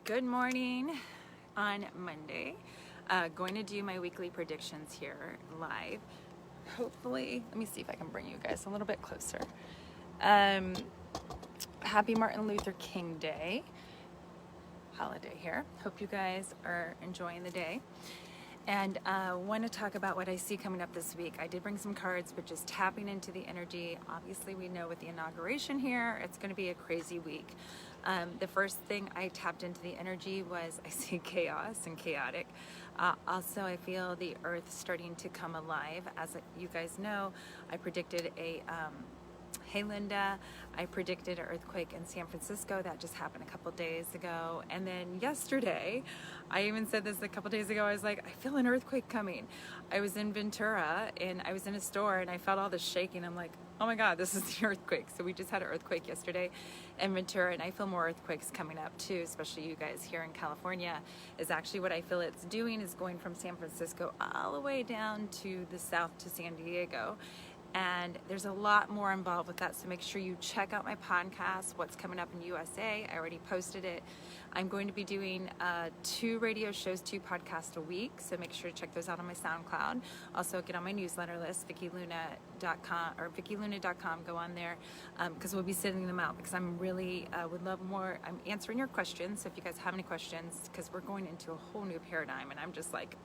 Good morning on Monday. Going to do my weekly predictions here live. Hopefully, let me see if I can bring you guys a little bit closer. Happy Martin Luther King Day holiday here. Hope you guys are enjoying the day. And want to talk about what I see coming up this week. I did bring some cards, but just tapping into the energy. Obviously, we know with the inauguration here, it's going to be a crazy week. The first thing I tapped into the energy was I see chaos and chaotic. Also, I feel the earth starting to come alive. As you guys know, I predicted Hey Linda, I predicted an earthquake in San Francisco. That just happened a couple days ago. And then yesterday, I even said this a couple days ago, I was like, I feel an earthquake coming. I was in Ventura and I was in a store and I felt all this shaking. I'm like, oh my God, this is the earthquake. So we just had an earthquake yesterday in Ventura, and I feel more earthquakes coming up too, especially you guys here in California. Is actually what I feel it's doing is going from San Francisco all the way down to the south to San Diego. And there's a lot more involved with that, so make sure you check out my podcast, What's Coming Up in USA. I already posted it. I'm going to be doing 2 radio shows, 2 podcasts a week, so make sure to check those out on my SoundCloud. Also, get on my newsletter list, VickyLuna.com or VickyLuna.com. Go on there because we'll be sending them out because I'm really would love more. I'm answering your questions, so if you guys have any questions, because we're going into a whole new paradigm, and I'm just like,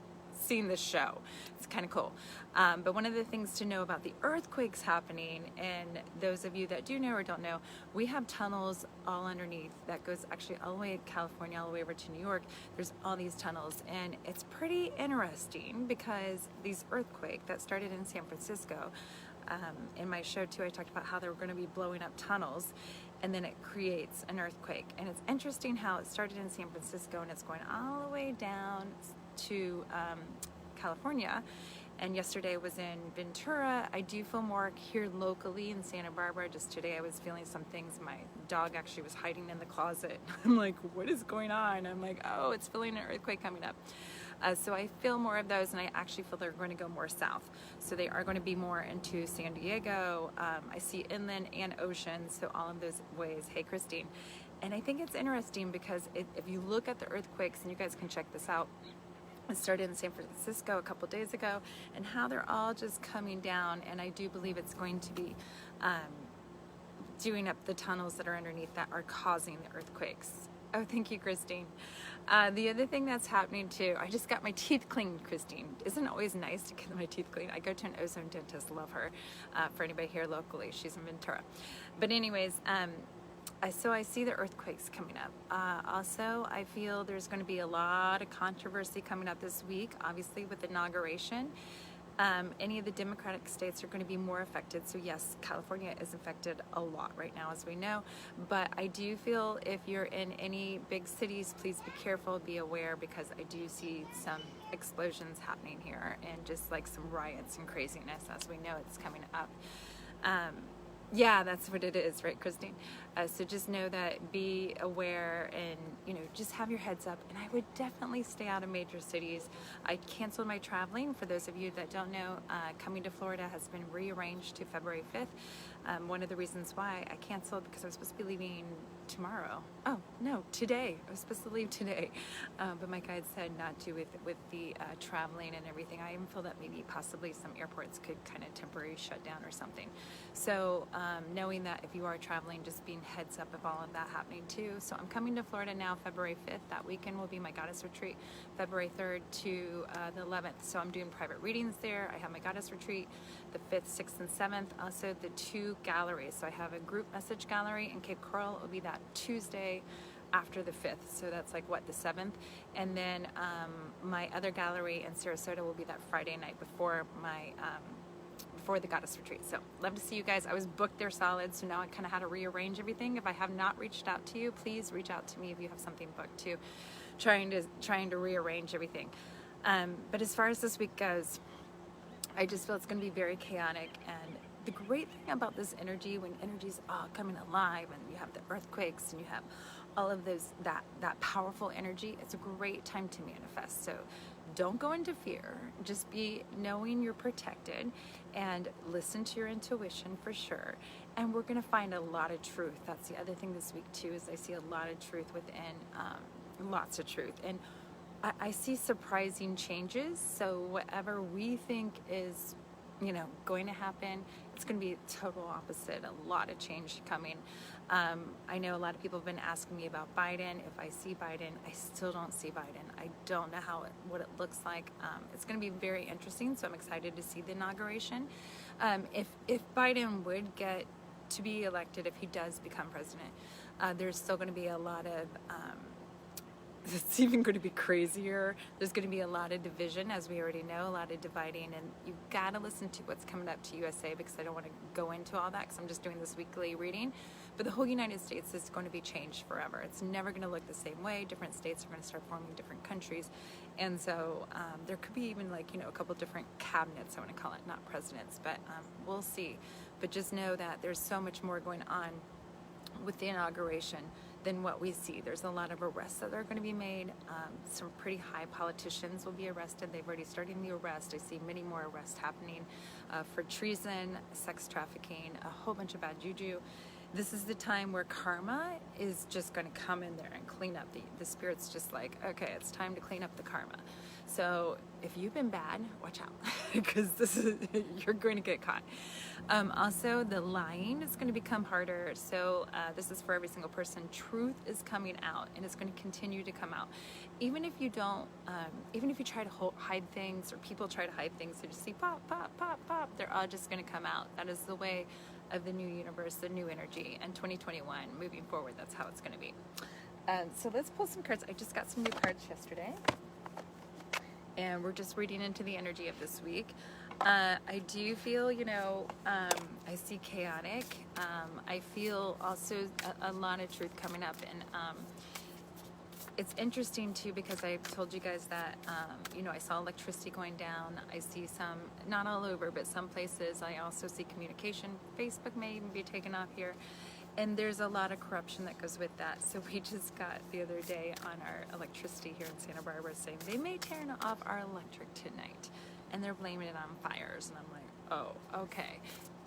seen this show. It's kind of cool. But one of the things to know about the earthquakes happening, and those of you that do know or don't know, we have tunnels all underneath that goes actually all the way to California, all the way over to New York. There's all these tunnels, and it's pretty interesting because these earthquakes that started in San Francisco, in my show too, I talked about how they were going to be blowing up tunnels, and then it creates an earthquake. And it's interesting how it started in San Francisco and it's going all the way down to California, and yesterday was in Ventura. I do feel more here locally in Santa Barbara. Just today I was feeling some things. My dog actually was hiding in the closet. I'm like, what is going on? I'm like, oh, it's feeling an earthquake coming up. So I feel more of those, and I actually feel they're going to go more south. So they are going to be more into San Diego. I see inland and ocean, so all of those ways. Hey, Christine. And I think it's interesting because if you look at the earthquakes, and you guys can check this out, it started in San Francisco a couple days ago, and how they're all just coming down, and I do believe it's going to be doing up the tunnels that are underneath that are causing the earthquakes. Oh, thank you, Christine. The other thing that's happening too, I just got my teeth cleaned, Christine. Isn't it always nice to get my teeth cleaned? I go to an ozone dentist, love her. For anybody here locally, she's in Ventura. But anyways, so I see the earthquakes coming up. Also, I feel there's going to be a lot of controversy coming up this week, obviously with inauguration. Any of the Democratic states are going to be more affected. So yes, California is affected a lot right now, as we know. But I do feel if you're in any big cities, please be careful, be aware, because I do see some explosions happening here and just like some riots and craziness, as we know it's coming up. Yeah, that's what it is, right, Christine? So just know that, be aware, and just have your heads up. And I would definitely stay out of major cities. I canceled my traveling. For those of you that don't know, coming to Florida has been rearranged to February 5th. One of the reasons why I canceled, because I was supposed to be leaving tomorrow. Oh no, today. I was supposed to leave today, but my guide said not to with the traveling and everything. I even feel that maybe possibly some airports could kind of temporarily shut down or something. So knowing that if you are traveling, just being heads up of all of that happening too. So I'm coming to Florida now, February 5th. That weekend will be my goddess retreat, February 3rd to the 11th. So I'm doing private readings there. I have my goddess retreat the 5th, 6th, and 7th. Also the 2 galleries. So I have a group message gallery in Cape Coral. It will be that Tuesday after the 5th. So that's like what, the 7th? And then my other gallery in Sarasota will be that Friday night before my before the goddess retreat. So love to see you guys. I was booked there solid, so now I kind of had to rearrange everything. If I have not reached out to you, please reach out to me if you have something booked too. Trying to rearrange everything. But as far as this week goes, I just feel it's going to be very chaotic. And the great thing about this energy, when energy's all coming alive, and you have the earthquakes and you have all of those that powerful energy, it's a great time to manifest. So don't go into fear. Just be knowing you're protected, and listen to your intuition for sure. And we're going to find a lot of truth. That's the other thing this week too, is I see a lot of truth within lots of truth. And I see surprising changes. So whatever we think is, going to happen, it's going to be total opposite. A lot of change coming. I know a lot of people have been asking me about Biden. If I see Biden, I still don't see Biden. I don't know what it looks like. It's going to be very interesting. So I'm excited to see the inauguration. If Biden would get to be elected, if he does become president, there's still going to be a lot of it's even going to be crazier. There's going to be a lot of division, as we already know, a lot of dividing, and you've got to listen to what's coming up to USA, because I don't want to go into all that because I'm just doing this weekly reading. But the whole United States is going to be changed forever. It's never going to look the same way. Different states are going to start forming different countries, and so there could be even a couple different cabinets, I want to call it, not presidents, but we'll see. But just know that there's so much more going on with the inauguration than what we see. There's a lot of arrests that are going to be made. Some pretty high politicians will be arrested. They've already started the arrest. I see many more arrests happening for treason, sex trafficking, a whole bunch of bad juju. This is the time where karma is just going to come in there and clean up. The spirit's just like, okay, it's time to clean up the karma. So if you've been bad, watch out, because you're going to get caught. Also, the lying is going to become harder. So this is for every single person. Truth is coming out, and it's going to continue to come out. Even if you don't, even if you try to hide things, or people try to hide things, they just see pop, pop, pop, pop. They're all just going to come out. That is the way of the new universe, the new energy, and 2021 moving forward. That's how it's going to be. So let's pull some cards. I just got some new cards yesterday, and we're just reading into the energy of this week. I do feel, I see chaotic. I feel also a lot of truth coming up, and it's interesting too, because I told you guys that, I saw electricity going down. I see some, not all over, but some places. I also see communication. Facebook may even be taken off here. And there's a lot of corruption that goes with that. So we just got the other day on our electricity here in Santa Barbara saying they may turn off our electric tonight. And they're blaming it on fires. And I'm like, oh, okay.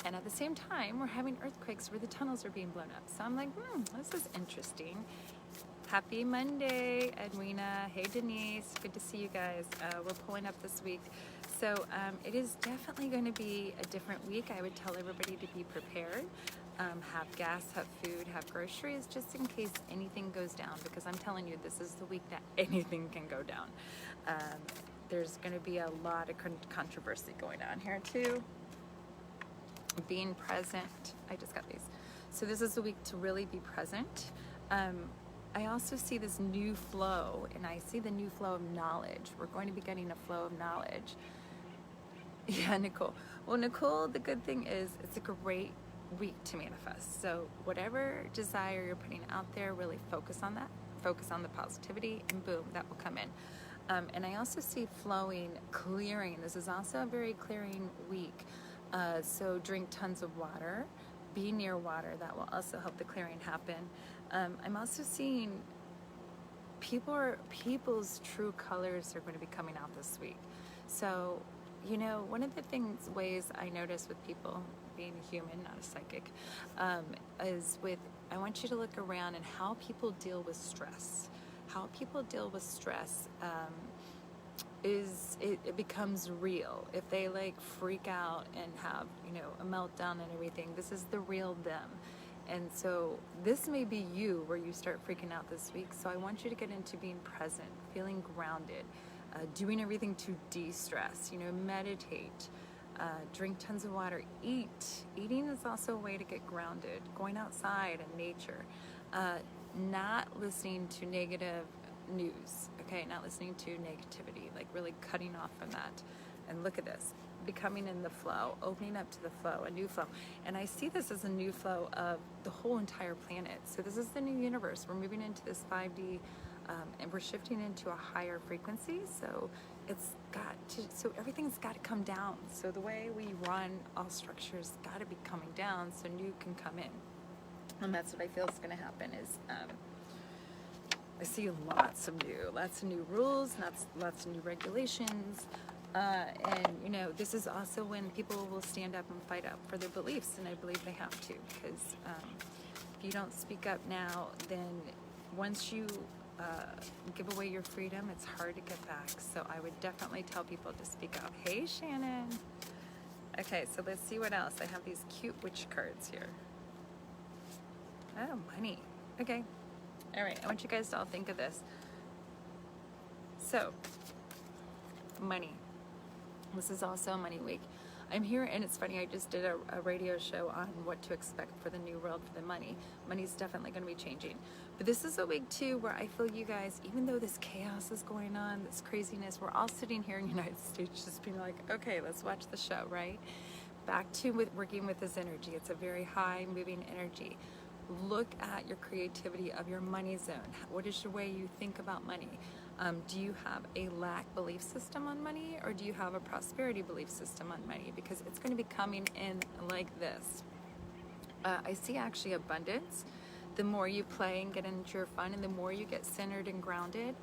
And at the same time, we're having earthquakes where the tunnels are being blown up. So I'm like, this is interesting. Happy Monday, Edwina. Hey, Denise. Good to see you guys. We're pulling up this week. So it is definitely going to be a different week. I would tell everybody to be prepared. Have gas, have food, have groceries, just in case anything goes down. Because I'm telling you, this is the week that anything can go down. There's going to be a lot of controversy going on here too. Being present. I just got these. So this is the week to really be present. I also see this new flow, and I see the new flow of knowledge. We're going to be getting a flow of knowledge. Yeah, Nicole. Well, Nicole, the good thing is it's a great week to manifest. So whatever desire you're putting out there, really focus on that. Focus on the positivity, and boom, that will come in. And I also see flowing, clearing. This is also a very clearing week. So drink tons of water. Be near water. That will also help the clearing happen. I'm also seeing people's true colors are going to be coming out this week. So, one of the ways I notice with people, being a human, not a psychic, is I want you to look around and how people deal with stress. How people deal with stress it becomes real. If they freak out and have, a meltdown and everything, this is the real them. And so this may be you where you start freaking out this week. So I want you to get into being present, feeling grounded, doing everything to de-stress, meditate, drink tons of water, eat. Eating is also a way to get grounded, going outside in nature, not listening to negative news, okay, not listening to negativity, really cutting off from that. And look at this, becoming in the flow, opening up to the flow, a new flow. And I see this as a new flow of the whole entire planet. So this is the new universe. We're moving into this 5D, and we're shifting into a higher frequency. So so everything's got to come down. So the way we run all structures got to be coming down so new can come in. And that's what I feel is going to happen is, I see lots of new rules, lots of new regulations. And this is also when people will stand up and fight up for their beliefs, and I believe they have to, because if you don't speak up now, then once you give away your freedom, it's hard to get back. So I would definitely tell people to speak out. Hey, Shannon. Okay, so let's see what else. I have these cute witch cards here. Oh, money. Okay. All right, I want you guys to all think of this. So, money. This is also Money Week. I'm here, and it's funny, I just did a radio show on what to expect for the new world for the money. Money's definitely going to be changing. But this is a week, too, where I feel you guys, even though this chaos is going on, this craziness, we're all sitting here in the United States just being like, okay, let's watch the show, right? Back to working with this energy. It's a very high moving energy. Look at your creativity of your money zone. What is your way you think about money? Do you have a lack belief system on money, or do you have a prosperity belief system on money? Because it's going to be coming in like this. I see actually abundance. The more you play and get into your fun, and the more you get centered and grounded.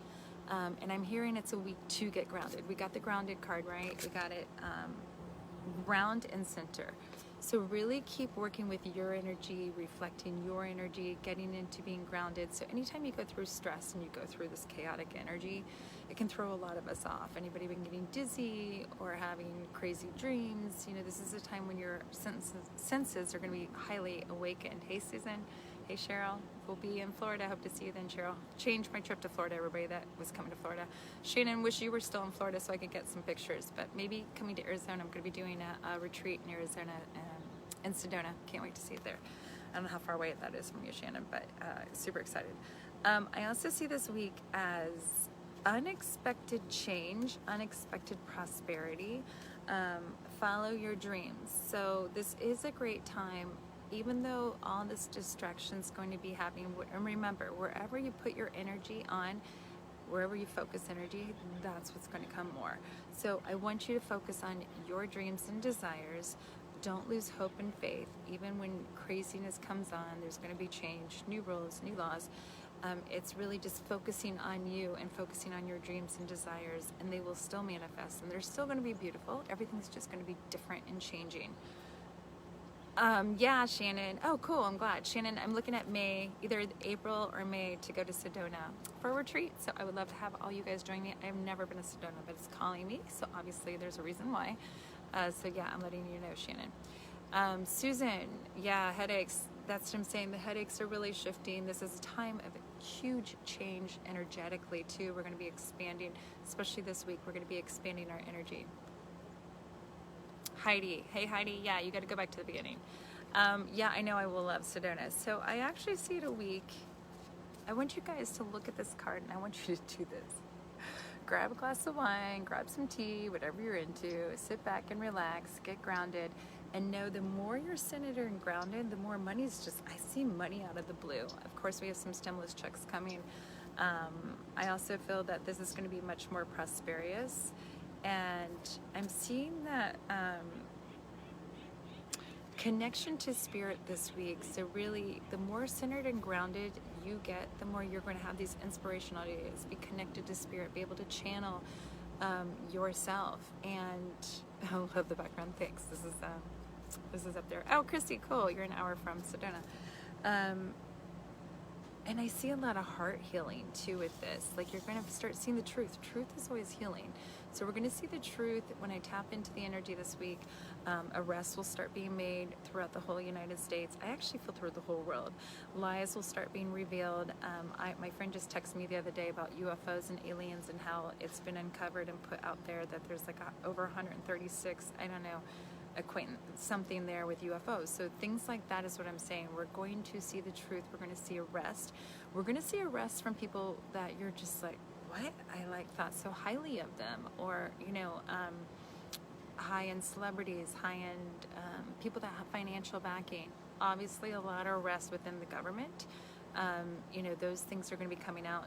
And I'm hearing it's a week to get grounded. We got the grounded card, right? We got it ground and center. So really keep working with your energy, reflecting your energy, getting into being grounded. So anytime you go through stress and you go through this chaotic energy, it can throw a lot of us off. Anybody been getting dizzy or having crazy dreams? You know, this is a time when your senses are going to be highly awakened. Hey, Susan. Hey, Cheryl. We'll be in Florida. Hope to see you then, Cheryl. Changed my trip to Florida, everybody that was coming to Florida. Shannon, wish you were still in Florida so I could get some pictures. But maybe coming to Arizona, I'm going to be doing a retreat in Arizona and Sedona. Can't wait to see it there. I don't know how far away that is from you, Shannon, but super excited. I also see this week as unexpected change, unexpected prosperity. Follow your dreams. So this is a great time, even though all this distraction is going to be happening. And remember, wherever you put your energy on, wherever you focus energy, that's what's going to come more. So I want you to focus on your dreams and desires. Don't lose hope and faith. Even when craziness comes on, there's going to be change, new rules, new laws. It's really just focusing on you and focusing on your dreams and desires, and they will still manifest, and they're still going to be beautiful. Everything's just going to be different and changing. Yeah, Shannon. Oh, cool. I'm glad. Shannon, I'm looking at May, either April or May, to go to Sedona for a retreat. So I would love to have all you guys join me. I've never been to Sedona, but it's calling me. So obviously there's a reason why. So yeah, I'm letting you know, Shannon. Susan, yeah, headaches. That's what I'm saying. The headaches are really shifting. This is a time of huge change energetically too. We're going to be expanding, especially this week. We're going to be expanding our energy. Heidi, hey Heidi, yeah, you got to go back to the beginning. Yeah, I know I will love Sedona. So I actually see it a week. I want you guys to look at this card, and I want you to do this. Grab a glass of wine, grab some tea, whatever you're into, sit back and relax, get grounded, and know the more you're centered and grounded, the more money's just, I see money out of the blue. Of course, we have some stimulus checks coming. I also feel that this is going to be much more prosperous, and I'm seeing that connection to spirit this week. So really, the more centered and grounded you get, the more you're going to have these inspirational ideas, be connected to spirit, be able to channel yourself. And I love the background. Thanks. This is up there. Oh, Christy, cool. You're an hour from Sedona. And I see a lot of heart healing too with this. Like, you're going to start seeing the truth. Truth is always healing. So we're going to see the truth when I tap into the energy this week. Arrests will start being made throughout the whole United States. I actually feel through the whole world. Lies will start being revealed. My friend just texted me the other day about UFOs and aliens and how it's been uncovered and put out there that there's like over 136, I don't know, something there with UFOs. So things like that is what I'm saying. We're going to see the truth. We're going to see arrest. We're going to see arrests from people that you're just like, what? I thought so highly of them. Or, you know, high-end celebrities, high-end people that have financial backing. Obviously a lot of arrests within the government. You know, those things are going to be coming out.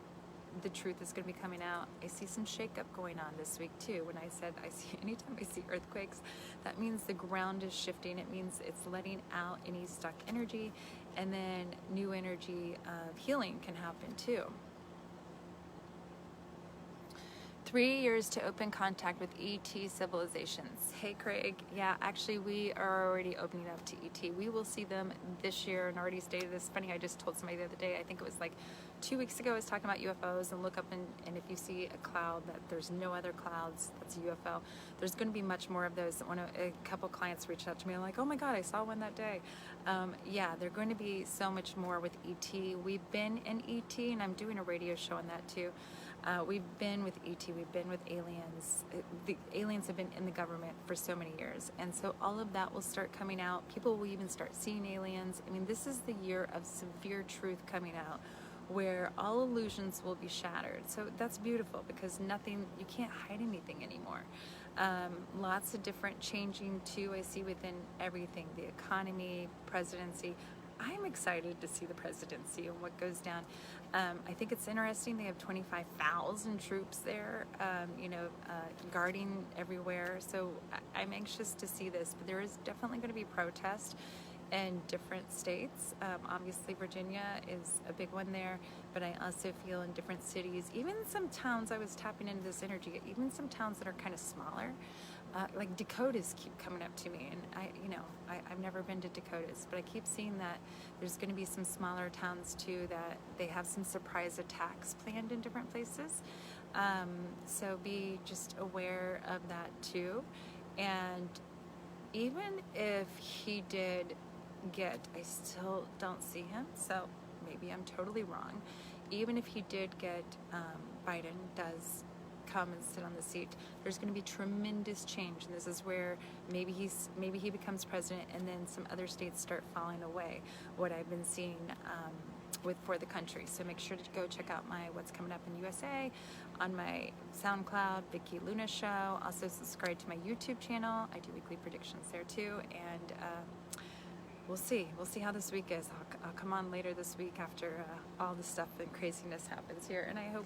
The truth is going to be coming out. I see some shakeup going on this week too. When I said anytime I see earthquakes, that means the ground is shifting. It means it's letting out any stuck energy, and then new energy of healing can happen too. 3 years to open contact with ET civilizations. Hey Craig, yeah, actually we are already opening up to ET. We will see them this year and already stated this. Funny, I just told somebody the other day, I think it was like 2 weeks ago I was talking about UFOs, and look up and if you see a cloud that there's no other clouds, that's a UFO. There's going to be much more of those. A couple clients reached out to me, like, oh my God, I saw one that day. Yeah, they're going to be so much more with ET. We've been in ET, and I'm doing a radio show on that too. We've been with ET, we've been with aliens. The aliens have been in the government for so many years, and so all of that will start coming out. People will even start seeing aliens. I mean, this is the year of severe truth coming out, where all illusions will be shattered. So that's beautiful, because you can't hide anything anymore. Lots of different changing too, I see within everything, the economy, presidency. I'm excited to see the presidency and what goes down. I think it's interesting. They have 25,000 troops there, guarding everywhere. So I'm anxious to see this. But there is definitely going to be protest in different states. Obviously, Virginia is a big one there, but I also feel in different cities, even some towns. I was tapping into this energy. Even some towns that are kind of smaller. Like Dakotas keep coming up to me, and I've never been to Dakotas, but I keep seeing that there's going to be some smaller towns too that they have some surprise attacks planned in different places. So be just aware of that too. And even if he did I still don't see him, so maybe I'm totally wrong. Even if he did get, Biden does come and sit on the seat, there's going to be tremendous change, and this is where maybe he becomes president, and then some other states start falling away. What I've been seeing for the country. So make sure to go check out my What's Coming Up in USA on my SoundCloud, Vicky Luna Show. Also subscribe to my YouTube channel. I do weekly predictions there too, and we'll see how this week is. I'll come on later this week after all the stuff and craziness happens here, and I hope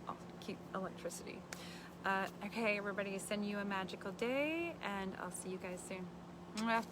I'll keep electricity. Okay, everybody, send you a magical day, and I'll see you guys soon. Mwah.